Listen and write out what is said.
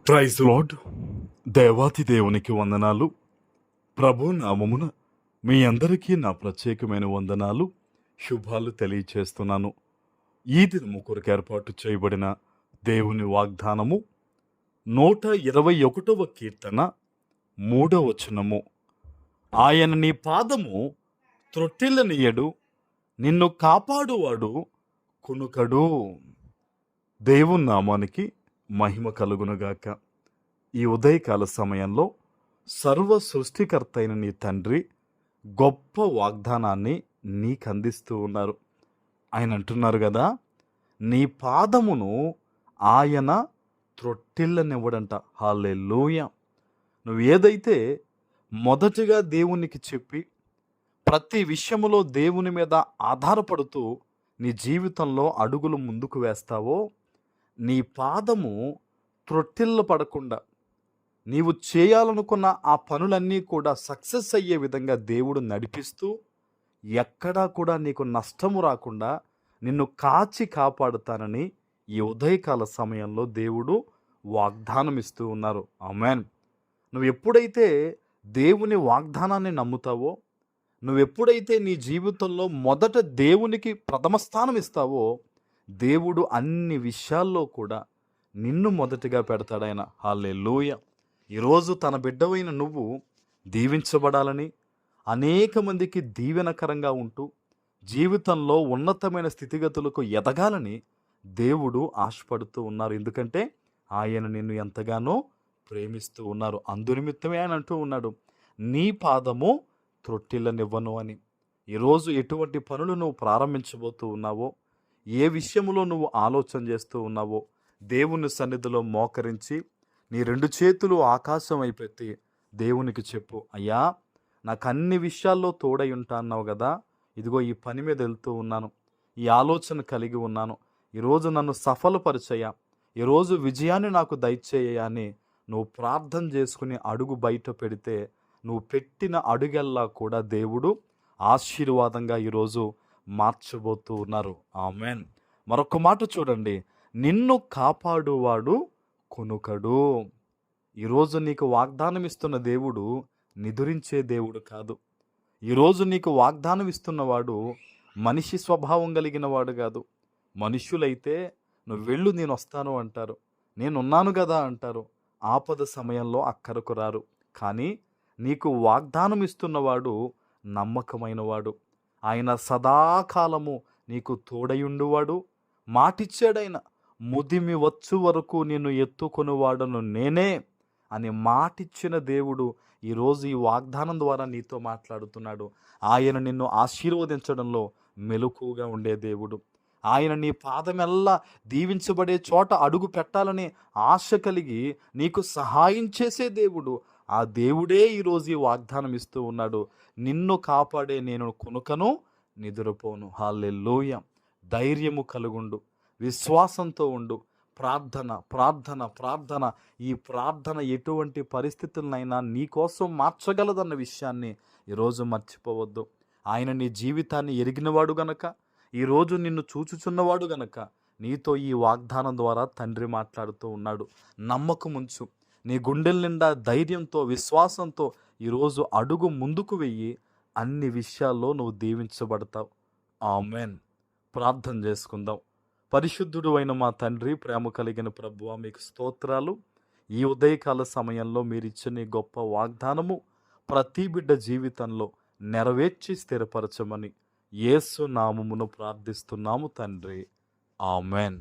Praise lord. దేవాతి దేవునికి వందనాలు. ప్రభు నామమున మీ అందరికీ నా ప్రత్యేకమైన వందనాలు, శుభాలు తెలియచేస్తున్నాను. ఈ దినము కొరకు ఏర్పాటు చేయబడిన దేవుని వాగ్దానము 121వ కీర్తన 3వ వచనము. ఆయన నీ పాదము త్రొట్టిల్లనియడు, నిన్ను కాపాడువాడు కునుకడు. దేవుని నామానికి మహిమ కలుగునుగాక. ఈ ఉదయకాల సమయంలో సర్వ సృష్టికర్త అయిన నీ తండ్రి గొప్ప వాగ్దానాన్ని నీకు అందిస్తూ ఉన్నారు. ఆయన అంటున్నారు కదా, నీ పాదమును ఆయన త్రొట్టిల్లనివ్వడంట. హల్లెలూయా. నువ్వు ఏదైతే మొదటిగా దేవునికి చెప్పి ప్రతి విషయములో దేవుని మీద ఆధారపడుతూ నీ జీవితంలో అడుగులు ముందుకు వేస్తావో, నీ పాదము త్రొట్టిల్ల పడకుండా నీవు చేయాలనుకున్న ఆ పనులన్నీ కూడా సక్సెస్ అయ్యే విధంగా దేవుడు నడిపిస్తూ, ఎక్కడా కూడా నీకు నష్టము రాకుండా నిన్ను కాచి కాపాడుతానని ఈ ఉదయకాల సమయంలో దేవుడు వాగ్దానం ఇస్తూ ఉన్నారు. ఆమేన్. నువ్వు ఎప్పుడైతే దేవుని వాగ్దానాన్ని నమ్ముతావో, నువ్వెప్పుడైతే నీ జీవితంలో మొదట దేవునికి ప్రథమ స్థానం ఇస్తావో, దేవుడు అన్ని విషయాల్లో కూడా నిన్ను మొదటిగా పెడతాడాయన. హల్లెలూయా. ఈరోజు తన బిడ్డవైన నువ్వు దీవించబడాలని, అనేక మందికి దీవెనకరంగా ఉంటూ జీవితంలో ఉన్నతమైన స్థితిగతులకు ఎదగాలని దేవుడు ఆశపడుతూ ఉన్నారు. ఎందుకంటే ఆయన నిన్ను ఎంతగానో ప్రేమిస్తూ ఉన్నారు. అందునిమిత్తమే ఆయన అంటూ ఉన్నాడు, నీ పాదము త్రొట్టిల్లనివ్వను అని. ఈరోజు ఎటువంటి పనులు నువ్వు ప్రారంభించబోతూ ఉన్నావో, ఏ విషయంలో నువ్వు ఆలోచన చేస్తూ ఉన్నావో, దేవుని సన్నిధిలో మోకరించి నీ 2 చేతులు ఆకాశం అయిపెత్తి దేవునికి చెప్పు, అయ్యా నాకు అన్ని విషయాల్లో తోడై ఉంటా అన్నావు కదా, ఇదిగో ఈ పని మీద వెళ్తూ ఉన్నాను, ఈ ఆలోచన కలిగి ఉన్నాను, ఈరోజు నన్ను సఫలపరిచయ్యా, ఈరోజు విజయాన్ని నాకు దయచేయ్యా అని నువ్వు ప్రార్థన చేసుకుని అడుగు బయట పెడితే, నువ్వు పెట్టిన అడుగెల్లా కూడా దేవుడు ఆశీర్వాదంగా ఈరోజు మార్చబోతూ ఉన్నారు. ఆమేన్. మరొక మాట చూడండి, నిన్ను కాపాడువాడు కునుకడు. ఈరోజు నీకు వాగ్దానం ఇస్తున్న దేవుడు నిదురించే దేవుడు కాదు. ఈరోజు నీకు వాగ్దానం ఇస్తున్నవాడు మనిషి స్వభావం కలిగిన వాడు కాదు. మనుష్యులైతే నువ్వు వెళ్ళు, నేను వస్తాను అంటారు, నేనున్నాను కదా అంటారు, ఆపద సమయంలో అక్కరకు రారు. కానీ నీకు వాగ్దానం ఇస్తున్నవాడు నమ్మకమైనవాడు. ఆయన సదాకాలము నీకు తోడయుండువాడు. మాటిచ్చాడైన, ముదిమి వచ్చు వరకు నిన్ను ఎత్తుకొనివాడను నేనే అని మాటిచ్చిన దేవుడు ఈరోజు ఈ వాగ్దానం ద్వారా నీతో మాట్లాడుతున్నాడు. ఆయన నిన్ను ఆశీర్వదించడంలో మెలకువగా ఉండే దేవుడు. ఆయన నీ పాదమెల్లా దీవించబడే చోట అడుగు పెట్టాలని ఆశ కలిగి నీకు సహాయం చేసే దేవుడు. ఆ దేవుడే ఈరోజు ఈ వాగ్దానం ఇస్తూ ఉన్నాడు, నిన్ను కాపాడే నేను కునుకను, నిద్రపోను. హల్లెలూయా. ధైర్యము కలుగుండు, విశ్వాసంతో ఉండు. ప్రార్థన ప్రార్థన ప్రార్థన. ఈ ప్రార్థన ఎటువంటి పరిస్థితులనైనా నీ కోసం మార్చగలదన్న విషయాన్ని ఈరోజు మర్చిపోవద్దు. ఆయన నీ జీవితాన్ని ఎరిగినవాడు గనక, ఈరోజు నిన్ను చూచుచున్నవాడు గనక నీతో ఈ వాగ్దానం ద్వారా తండ్రి మాట్లాడుతూ ఉన్నాడు. నమ్మకముంచు. నీ గుండెల నిండా ధైర్యంతో, విశ్వాసంతో ఈరోజు అడుగు ముందుకు వెయ్యి. అన్ని విషయాల్లో నువ్వు దీవించబడతావు. ఆమేన్. ప్రార్థన చేసుకుందాం. పరిశుద్ధుడు అయిన మా తండ్రి, ప్రేమ కలిగిన ప్రభువా, మీకు స్తోత్రాలు. ఈ ఉదయకాల సమయంలో మీరు ఇచ్చిన గొప్ప వాగ్దానము ప్రతి బిడ్డ జీవితంలో నెరవేర్చి స్థిరపరచమని యేసు నామమును ప్రార్థిస్తున్నాము తండ్రి. ఆమేన్.